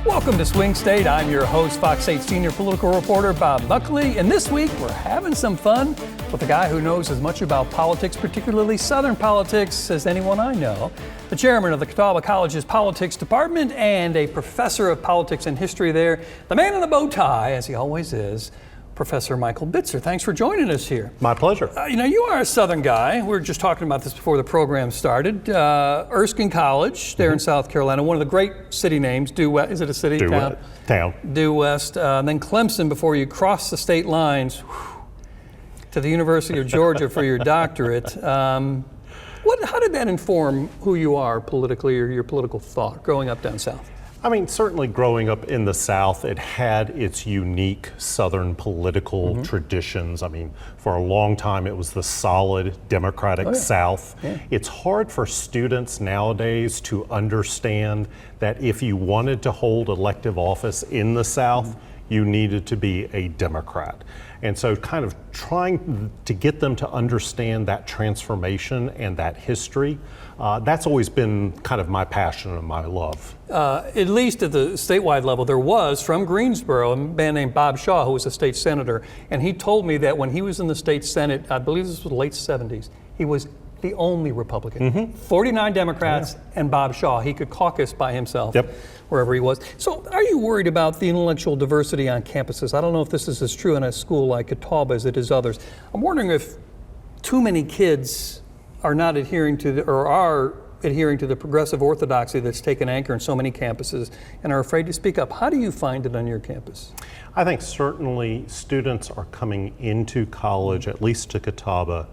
Welcome to Swing State. I'm your host, Fox 8 senior political reporter Bob Buckley, and this week we're having some fun with a guy who knows as much about politics, particularly Southern politics, as anyone I know. The chairman of the Catawba College's politics department and a professor of politics and history there, the man in the bow tie, as he always is, Professor Michael Bitzer. Thanks for joining us here. My pleasure. You are a Southern guy. We were just talking about this before the program started. Erskine College there in South Carolina, one of the great city names. Due West, is it a city? Town. Due West. Then Clemson before you cross the state lines to the University of Georgia for your doctorate. How did that inform who you are politically or your political thought growing up down south? I mean, certainly growing up in the South, it had its unique Southern political traditions. I mean, for a long time, it was the solid Democratic South. Yeah. It's hard for students nowadays to understand that if you wanted to hold elective office in the South, you needed to be a Democrat. And so kind of trying to get them to understand that transformation and that history, that's always been kind of my passion and my love. At least at the statewide level, there was, from Greensboro, a man named Bob Shaw, who was a state senator, and he told me that when he was in the state Senate, I believe this was the late 70s, he was the only Republican. 49 Democrats and Bob Shaw. He could caucus by himself wherever he was. So are you worried about the intellectual diversity on campuses? I don't know if this is as true in a school like Catawba as it is others. I'm wondering if too many kids are not adhering to are adhering to the progressive orthodoxy that's taken anchor in so many campuses and are afraid to speak up. How do you find it on your campus? I think certainly students are coming into college, at least to Catawba,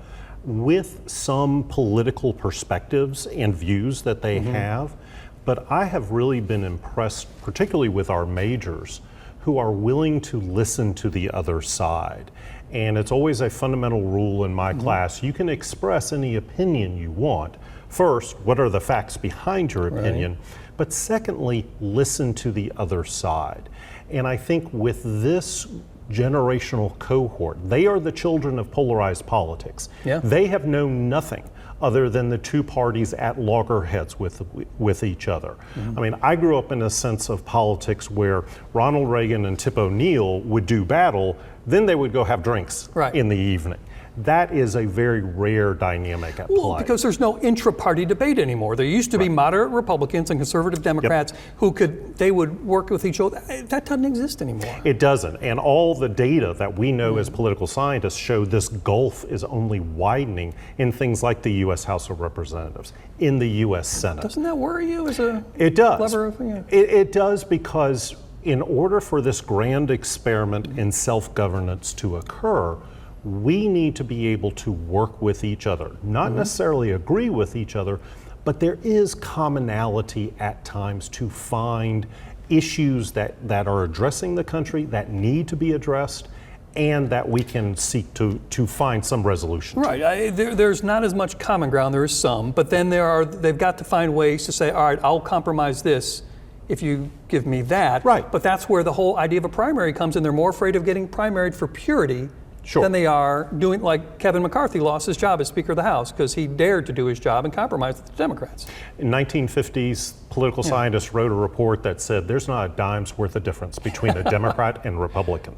with some political perspectives and views that they have. But I have really been impressed, particularly with our majors, who are willing to listen to the other side. And it's always a fundamental rule in my class. You can express any opinion you want. First, what are the facts behind your opinion? But secondly, listen to the other side. And I think with this generational cohort, they are the children of polarized politics. They have known nothing other than the two parties at loggerheads with each other. I mean, I grew up in a sense of politics where Ronald Reagan and Tip O'Neill would do battle, then they would go have drinks in the evening. That is a very rare dynamic at play. Well, because there's no intra-party debate anymore. There used to be moderate Republicans and conservative Democrats who they would work with each other. That doesn't exist anymore. It doesn't. And all the data that we know as political scientists show this gulf is only widening in things like the U.S. House of Representatives, in the U.S. Senate. Doesn't that worry you as a It does. clever? It does, because in order for this grand experiment in self-governance to occur, we need to be able to work with each other, not necessarily agree with each other, but there is commonality at times to find issues that are addressing the country, that need to be addressed, and that we can seek to find some resolution. Right. There's not as much common ground. There is some, but then they've got to find ways to say, all right, I'll compromise this if you give me that. Right. But that's where the whole idea of a primary comes in. They're more afraid of getting primaried for purity than they are doing, like Kevin McCarthy lost his job as Speaker of the House because he dared to do his job and compromise with the Democrats. In 1950s, political scientists wrote a report that said there's not a dime's worth of difference between a Democrat and Republican.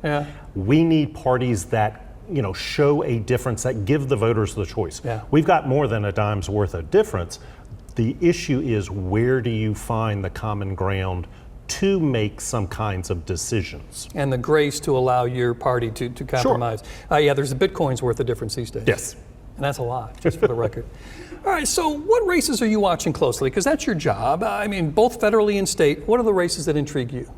We need parties that show a difference, that give the voters the choice. We've got more than a dime's worth of difference. The issue is, where do you find the common ground to make some kinds of decisions? And the grace to allow your party to compromise. There's a Bitcoin's worth of difference these days. Yes. And that's a lot, just for the record. All right, so what races are you watching closely? Because that's your job. I mean, both federally and state. What are the races that intrigue you?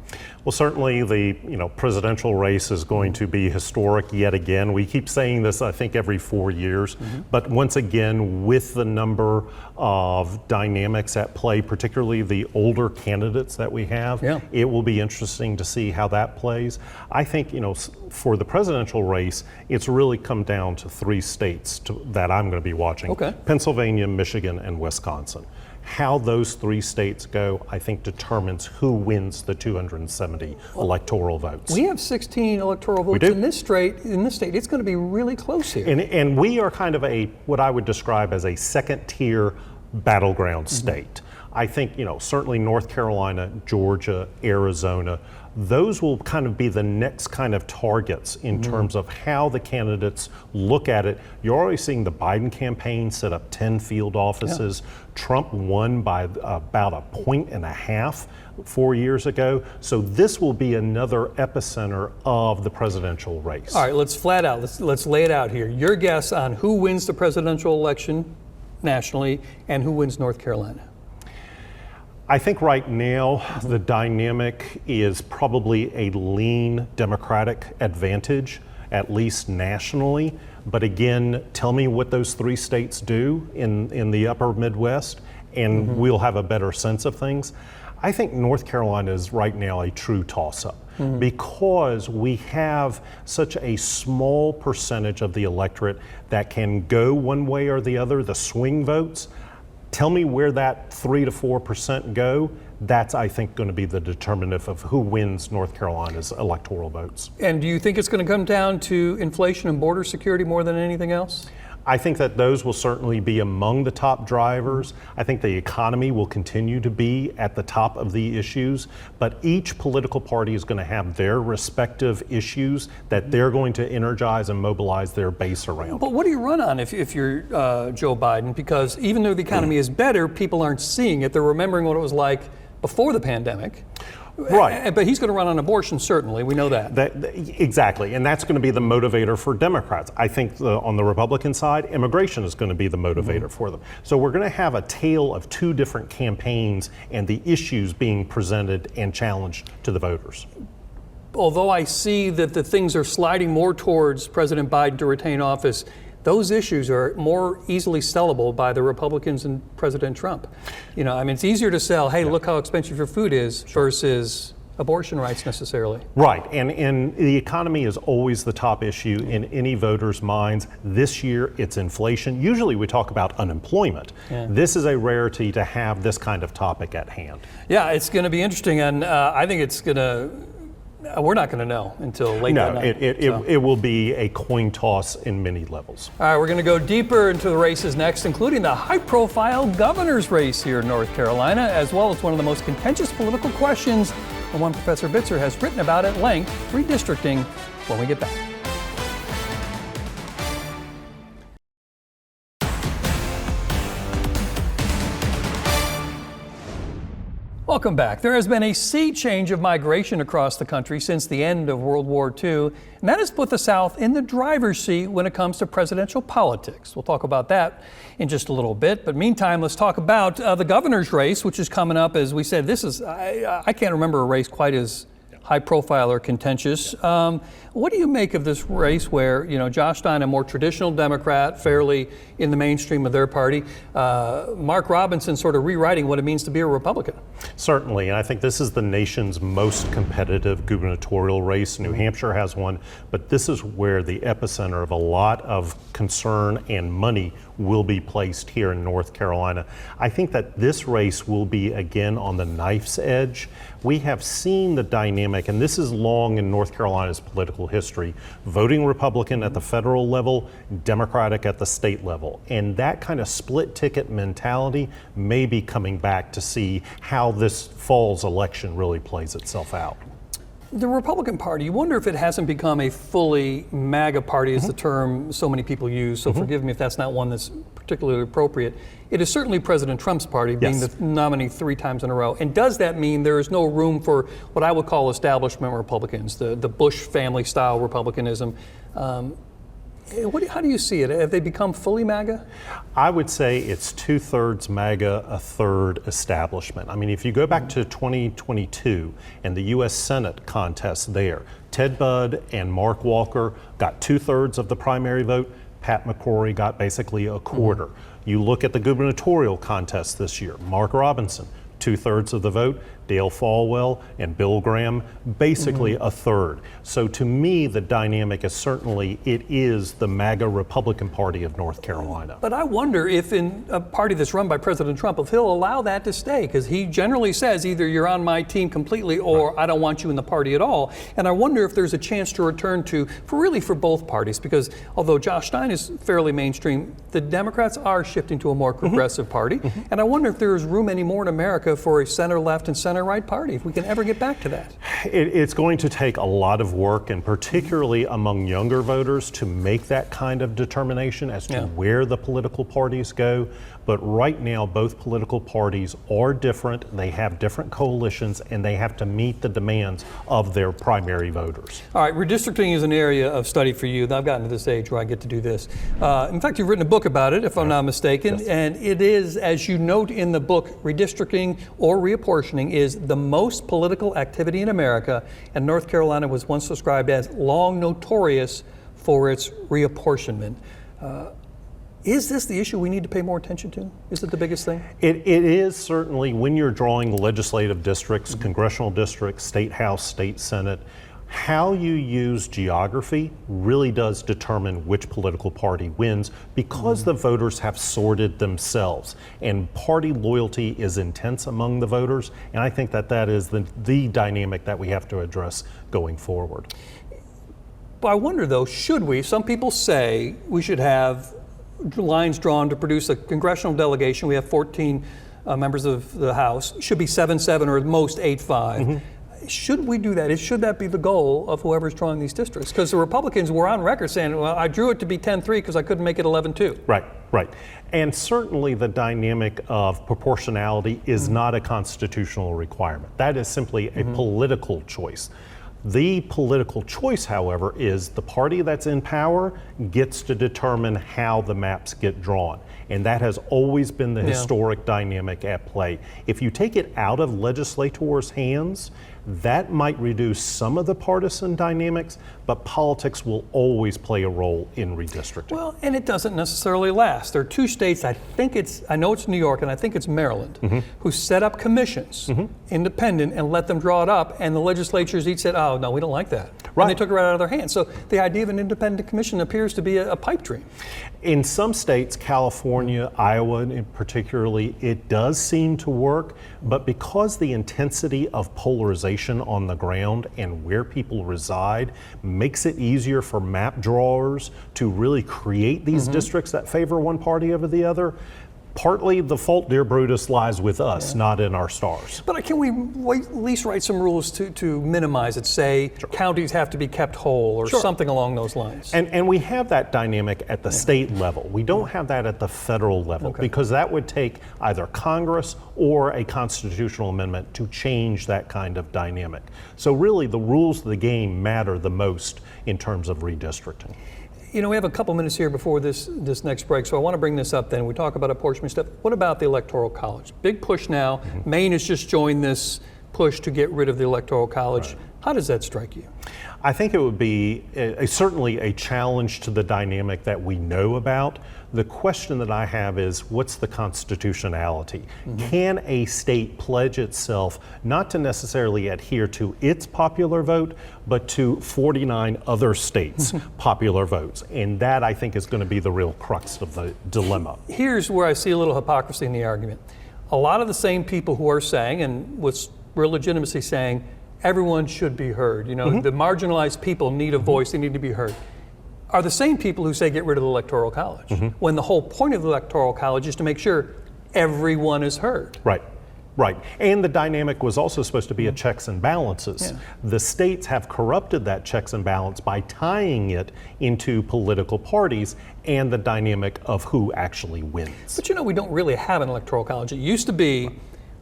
Well, certainly the presidential race is going to be historic yet again. We keep saying this, I think, every 4 years. But once again, with the number of dynamics at play, particularly the older candidates that we have, it will be interesting to see how that plays. I think, for the presidential race, it's really come down to 3 states that I'm going to be watching. Pennsylvania, Michigan, and Wisconsin. How those 3 states go, I think, determines who wins the 270 electoral votes. We have 16 electoral votes in this state. It's going to be really close here. And we are kind of what I would describe as a second-tier battleground state. I think, certainly North Carolina, Georgia, Arizona, those will kind of be the next kind of targets in terms of how the candidates look at it. You're already seeing the Biden campaign set up 10 field offices. Yeah. Trump won by about 1.5 points 4 years ago. So this will be another epicenter of the presidential race. All right, let's flat out, let's lay it out here. Your guess on who wins the presidential election nationally and who wins North Carolina? I think right now the dynamic is probably a lean Democratic advantage, at least nationally. But again, tell me what those 3 states do in the upper Midwest, and we'll have a better sense of things. I think North Carolina is right now a true toss-up because we have such a small percentage of the electorate that can go one way or the other, the swing votes. Tell me where that 3 to 4% go. That's, I think, going to be the determinative of who wins North Carolina's electoral votes. And do you think it's going to come down to inflation and border security more than anything else? I think that those will certainly be among the top drivers. I think the economy will continue to be at the top of the issues, but each political party is going to have their respective issues that they're going to energize and mobilize their base around. But what do you run on if you're Joe Biden? Because even though the economy is better, people aren't seeing it. They're remembering what it was like before the pandemic. Right. But he's going to run on abortion, certainly. We know that. Exactly. And that's going to be the motivator for Democrats. I think on the Republican side, immigration is going to be the motivator for them. So we're going to have a tale of 2 different campaigns and the issues being presented and challenged to the voters. Although I see that the things are sliding more towards President Biden to retain office, those issues are more easily sellable by the Republicans and President Trump. It's easier to sell, hey, look how expensive your food is, versus abortion rights necessarily. Right, and the economy is always the top issue in any voter's minds. This year, it's inflation. Usually we talk about unemployment. Yeah. This is a rarity to have this kind of topic at hand. Yeah, it's going to be interesting, and I think it's going to we're not going to know until late that night. It will be a coin toss in many levels. All right, we're going to go deeper into the races next, including the high-profile governor's race here in North Carolina, as well as one of the most contentious political questions, and one Professor Bitzer has written about at length, redistricting, when we get back. Welcome back. There has been a sea change of migration across the country since the end of World War II, and that has put the South in the driver's seat when it comes to presidential politics. We'll talk about that in just a little bit, but meantime, let's talk about the governor's race, which is coming up. As we said, this is, I can't remember a race quite as high profile or contentious. What do you make of this race where, Josh Stein, a more traditional Democrat, fairly in the mainstream of their party, Mark Robinson sort of rewriting what it means to be a Republican? Certainly, and I think this is the nation's most competitive gubernatorial race. New Hampshire has one, but this is where the epicenter of a lot of concern and money will be placed here in North Carolina. I think that this race will be again on the knife's edge. We have seen the dynamic, and this is long in North Carolina's political history, voting Republican at the federal level, Democratic at the state level. And that kind of split ticket mentality may be coming back to see how this fall's election really plays itself out. The Republican Party, you wonder if it hasn't become a fully MAGA party, is the term so many people use, so forgive me if that's not one that's particularly appropriate. It is certainly President Trump's party, being the nominee 3 times in a row. And does that mean there is no room for what I would call establishment Republicans, the Bush family style Republicanism? How do you see it? Have they become fully MAGA? I would say it's 2/3 MAGA, 1/3 establishment. I mean, if you go back to 2022 and the U.S. Senate contest there, Ted Budd and Mark Walker got 2/3 of the primary vote. Pat McCrory got basically a quarter. You look at the gubernatorial contest this year, Mark Robinson, 2/3 of the vote. Dale Folwell and Bill Graham, basically a third. So to me, the dynamic is certainly, it is the MAGA Republican Party of North Carolina. But I wonder if in a party that's run by President Trump, if he'll allow that to stay, because he generally says either you're on my team completely or I don't want you in the party at all. And I wonder if there's a chance to return to, for both parties, because although Josh Stein is fairly mainstream, the Democrats are shifting to a more progressive party. And I wonder if there is room anymore in America for a center-left and center-right party, if we can ever get back to that. It's going to take a lot of work, and particularly among younger voters, to make that kind of determination as to where the political parties go. But right now, both political parties are different. They have different coalitions, and they have to meet the demands of their primary voters. All right, redistricting is an area of study for you. I've gotten to this age where I get to do this. In fact, you've written a book about it, if I'm not mistaken, and it is, as you note in the book, redistricting or reapportioning is the most political activity in America, and North Carolina was once described as long notorious for its reapportionment. Is this the issue we need to pay more attention to? Is it the biggest thing? It is certainly, when you're drawing legislative districts, congressional districts, state house, state senate, how you use geography really does determine which political party wins, because the voters have sorted themselves and party loyalty is intense among the voters. And I think that is the dynamic that we have to address going forward. But I wonder though, should we, some people say we should have lines drawn to produce a congressional delegation. We have 14 members of the House. Should be 7-7 or at most 8-5. Should we do that? Should that be the goal of whoever's drawing these districts? Because the Republicans were on record saying, well, I drew it to be 10-3 because I couldn't make it 11-2. Right. And certainly the dynamic of proportionality is not a constitutional requirement. That is simply a political choice. The political choice, however, is the party that's in power gets to determine how the maps get drawn. And that has always been the historic dynamic at play. If you take it out of legislators' hands, that might reduce some of the partisan dynamics, but politics will always play a role in redistricting. Well, and it doesn't necessarily last. There are two states, I know it's New York and I think it's Maryland, who set up commissions, independent, and let them draw it up, and the legislatures each said, oh, no, we don't like that. Right. And they took it right out of their hands. So the idea of an independent commission appears to be a pipe dream. In some states, California, Iowa particularly, it does seem to work, but because the intensity of polarization on the ground and where people reside makes it easier for map drawers to really create these districts that favor one party over the other. Partly the fault, dear Brutus, lies with us, not in our stars. But can we at least write some rules to minimize it? Say counties have to be kept whole or something along those lines. And we have that dynamic at the state level. We don't have that at the federal level because that would take either Congress or a constitutional amendment to change that kind of dynamic. So really the rules of the game matter the most in terms of redistricting. You know, we have a couple minutes here before this next break, so I want to bring this up then. We talk about apportionment stuff. What about the Electoral College? Big push now. Maine has just joined this push to get rid of the Electoral College. How does that strike you? I think it would be certainly a challenge to the dynamic that we know about. The question that I have is, what's the constitutionality? Can a state pledge itself not to necessarily adhere to its popular vote, but to 49 other states' popular votes? And that, I think, is going to be the real crux of the dilemma. Here's where I see a little hypocrisy in the argument. A lot of the same people who are saying, and with real legitimacy saying, everyone should be heard. You know, the marginalized people need a voice, they need to be heard, are the same people who say get rid of the Electoral College, when the whole point of the Electoral College is to make sure everyone is heard. Right. And the dynamic was also supposed to be a checks and balances. The states have corrupted that checks and balance by tying it into political parties and the dynamic of who actually wins. But you know, we don't really have an Electoral College. It used to be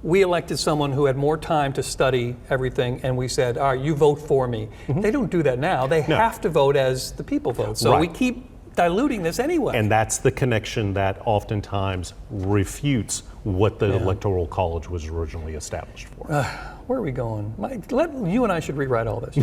we elected someone who had more time to study everything, and we said, all right, you vote for me. They don't do that now. They have to vote as the people vote. So we keep diluting this anyway. And that's the connection that oftentimes refutes what the Electoral College was originally established for. Where are we going? You and I should rewrite all this.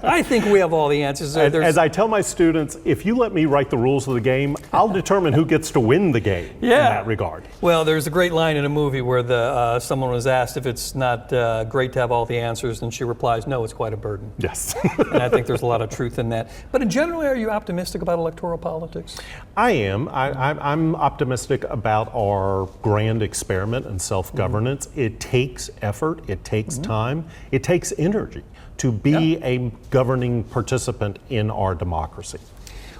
I think we have all the answers. As I tell my students, if you let me write the rules of the game, I'll determine who gets to win the game in that regard. Well, there's a great line in a movie where someone was asked if it's not great to have all the answers, and she replies, no, it's quite a burden. Yes. And I think there's a lot of truth in that. But generally, are you optimistic about electoral politics? I am. I'm optimistic about our grand experiment in self-governance. It takes effort, it takes time, it takes energy to be a governing participant in our democracy.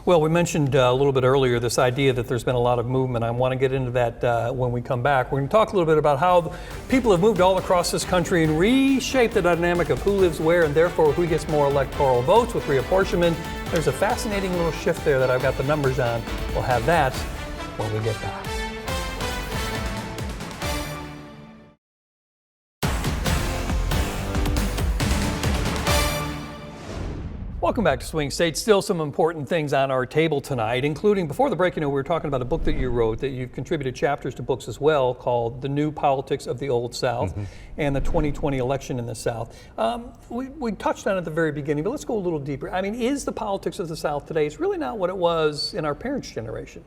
Well, we mentioned a little bit earlier this idea that there's been a lot of movement. I want to get into that when we come back. We're going to talk a little bit about how people have moved all across this country and reshaped the dynamic of who lives where and therefore who gets more electoral votes with reapportionment. There's a fascinating little shift there that I've got the numbers on. We'll have that when we get back. Welcome back to Swing State. Still some important things on our table tonight, including, before the break, we were talking about a book that you wrote, that you've contributed chapters to books as well, called The New Politics of the Old South and the 2020 Election in the South. We touched on it at the very beginning, but let's go a little deeper. I mean, is the politics of the South today, it's really not what it was in our parents' generation?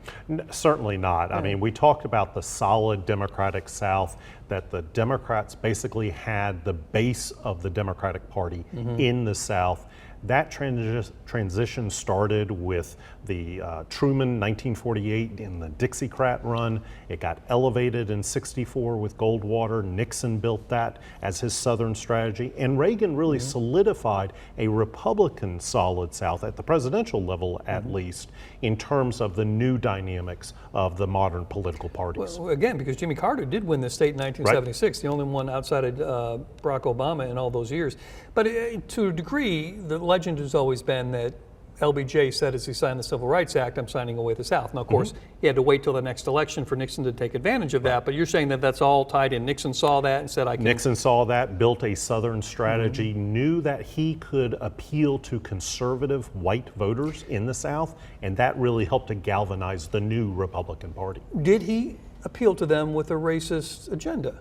Certainly not. I mean, we talked about the solid Democratic South, that the Democrats basically had the base of the Democratic Party in the South. That transition started with the Truman 1948 in the Dixiecrat run. It got elevated in '64 with Goldwater. Nixon built that as his Southern strategy. And Reagan really solidified a Republican solid South at the presidential level, at least, in terms of the new dynamics of the modern political parties. Well, again, because Jimmy Carter did win the state in 1976, the only one outside of Barack Obama in all those years. But to a degree, the legend has always been that LBJ said as he signed the Civil Rights Act, I'm signing away the South. Now, of course, he had to wait till the next election for Nixon to take advantage of that, but you're saying that that's all tied in. Nixon saw that and said, I can... Nixon saw that, built a Southern strategy, knew that he could appeal to conservative white voters in the South, and that really helped to galvanize the new Republican Party. Did he appeal to them with a racist agenda?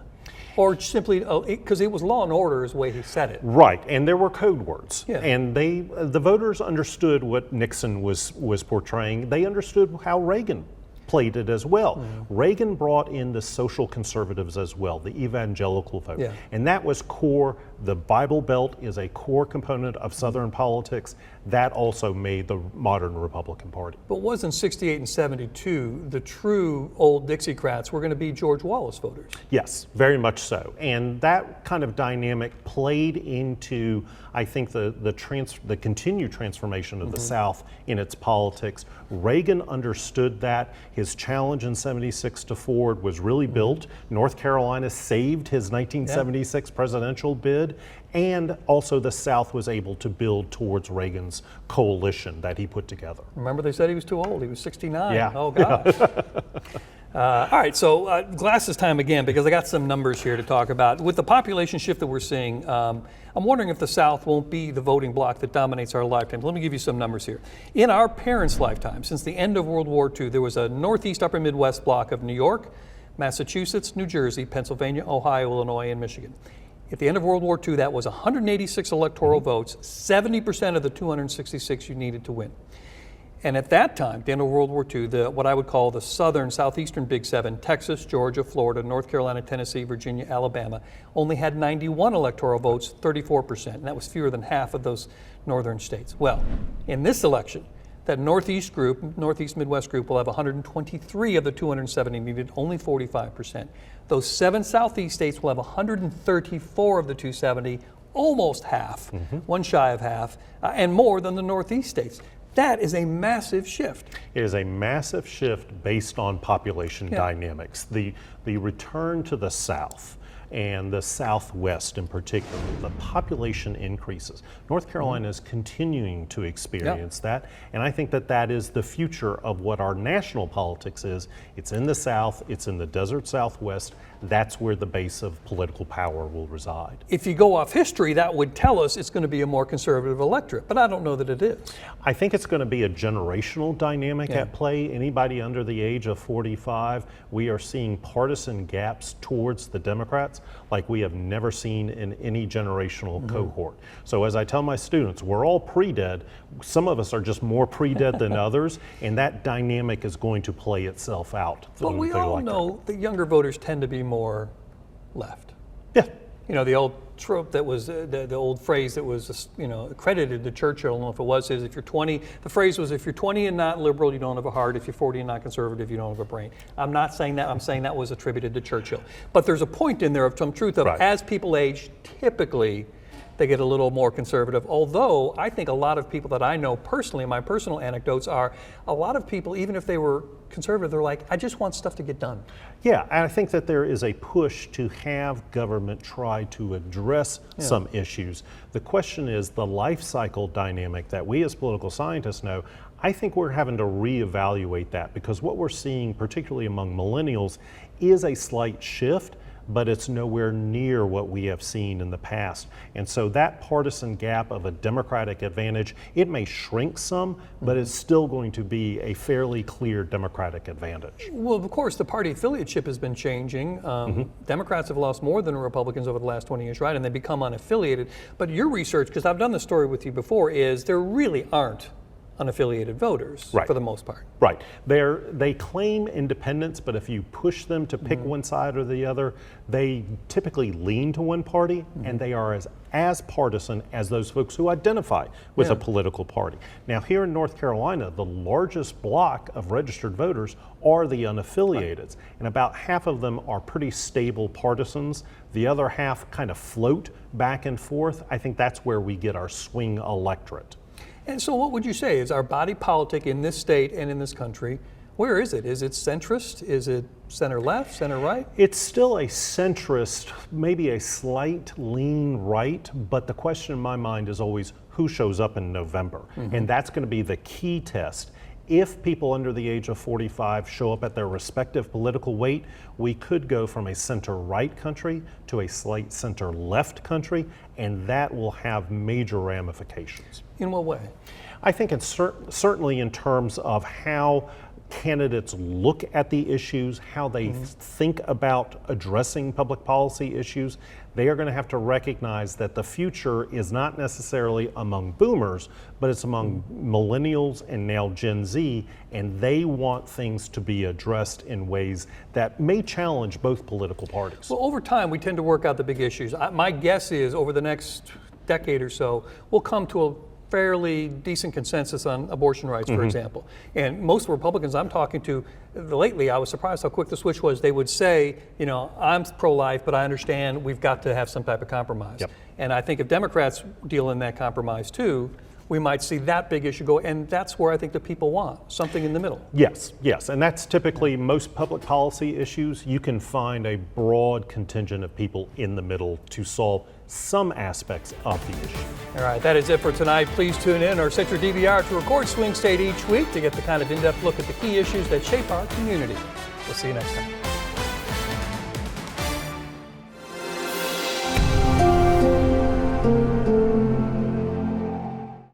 Or simply, because it was law and order is the way he said it. Right, and there were code words. Yeah. And the voters understood what Nixon was portraying. They understood how Reagan played it as well. Reagan brought in the social conservatives as well, the evangelical vote. Yeah. And that was core. The Bible Belt is a core component of Southern politics. That also made the modern Republican Party. But wasn't 68 and 72 the true old Dixiecrats were going to be George Wallace voters? Yes, very much so. And that kind of dynamic played into, I think, the continued transformation of the South in its politics. Reagan understood that. His challenge in '76 to Ford was really built. North Carolina saved his 1976 presidential bid. And also the South was able to build towards Reagan's coalition that he put together. Remember they said he was too old. He was 69. Yeah. Oh, gosh. All right, so glasses time again, because I got some numbers here to talk about. With the population shift that we're seeing, I'm wondering if the South won't be the voting bloc that dominates our lifetime. Let me give you some numbers here. In our parents' lifetime, since the end of World War II, there was a Northeast Upper Midwest bloc of New York, Massachusetts, New Jersey, Pennsylvania, Ohio, Illinois, and Michigan. At the end of World War II, that was 186 electoral votes, 70% of the 266 you needed to win. And at that time, at the end of World War II, what I would call the southern, southeastern Big Seven, Texas, Georgia, Florida, North Carolina, Tennessee, Virginia, Alabama, only had 91 electoral votes, 34%, and that was fewer than half of those northern states. Well, in this election, that Northeast Midwest group will have 123 of the 270 needed, only 45%. Those 7 Southeast states will have 134 of the 270, almost half, one shy of half, and more than the Northeast states. That is a massive shift. It is a massive shift based on population dynamics. The return to the South and the Southwest in particular, the population increases. North Carolina is continuing to experience that, and I think that that is the future of what our national politics is. It's in the South, it's in the desert Southwest. That's where the base of political power will reside. If you go off history, that would tell us it's going to be a more conservative electorate, but I don't know that it is. I think it's going to be a generational dynamic at play. Anybody under the age of 45, we are seeing partisan gaps towards the Democrats. like we have never seen in any generational cohort. So as I tell my students, we're all pre-dead. Some of us are just more pre-dead than others, and that dynamic is going to play itself out. But we all know that younger voters tend to be more left. Yeah. You know, the old trope that was, the old phrase that was, accredited to Churchill, I don't know if it was his, if you're 20, the phrase was, if you're 20 and not liberal, you don't have a heart. If you're 40 and not conservative, you don't have a brain. I'm not saying that, I'm saying that was attributed to Churchill. But there's a point in there of some truth of, as people age, typically, they get a little more conservative. Although I think a lot of people that I know personally, my personal anecdotes are, a lot of people, even if they were conservative, they're like, I just want stuff to get done. Yeah, and I think that there is a push to have government try to address some issues. The question is the life cycle dynamic that we as political scientists know. I think we're having to reevaluate that, because what we're seeing, particularly among millennials, is a slight shift, but it's nowhere near what we have seen in the past. And so that partisan gap of a Democratic advantage, it may shrink some, but it's still going to be a fairly clear Democratic advantage. Well, of course, the party affiliateship has been changing. Democrats have lost more than Republicans over the last 20 years, right? And they become unaffiliated. But your research, because I've done this story with you before, is there really aren't unaffiliated voters for the most part. Right. They claim independence, but if you push them to pick one side or the other, they typically lean to one party, and they are as partisan as those folks who identify with a political party. Now, here in North Carolina, the largest block of registered voters are the unaffiliateds, and about half of them are pretty stable partisans. The other half kind of float back and forth. I think that's where we get our swing electorate. And so what would you say is our body politic in this state and in this country? Where is it? Is it centrist? Is it center left, center right? It's still a centrist, maybe a slight lean right, but the question in my mind is always who shows up in November. And that's going to be the key test. If people under the age of 45 show up at their respective political weight, we could go from a center-right country to a slight center-left country, and that will have major ramifications. In what way? I think it's certainly in terms of how candidates look at the issues, how they think about addressing public policy issues. They are going to have to recognize that the future is not necessarily among boomers, but it's among millennials and now Gen Z, and they want things to be addressed in ways that may challenge both political parties. Well, over time, we tend to work out the big issues. My guess is over the next decade or so, we'll come to a fairly decent consensus on abortion rights, for example. And most Republicans I'm talking to lately, I was surprised how quick the switch was. They would say, I'm pro-life, but I understand we've got to have some type of compromise. And I think if Democrats deal in that compromise too, we might see that big issue go, and that's where I think the people want, something in the middle. Yes, and that's typically most public policy issues. You can find a broad contingent of people in the middle to solve some aspects of the issue. All right, that is it for tonight. Please tune in or set your DVR to record Swing State each week to get the kind of in-depth look at the key issues that shape our community. We'll see you next time.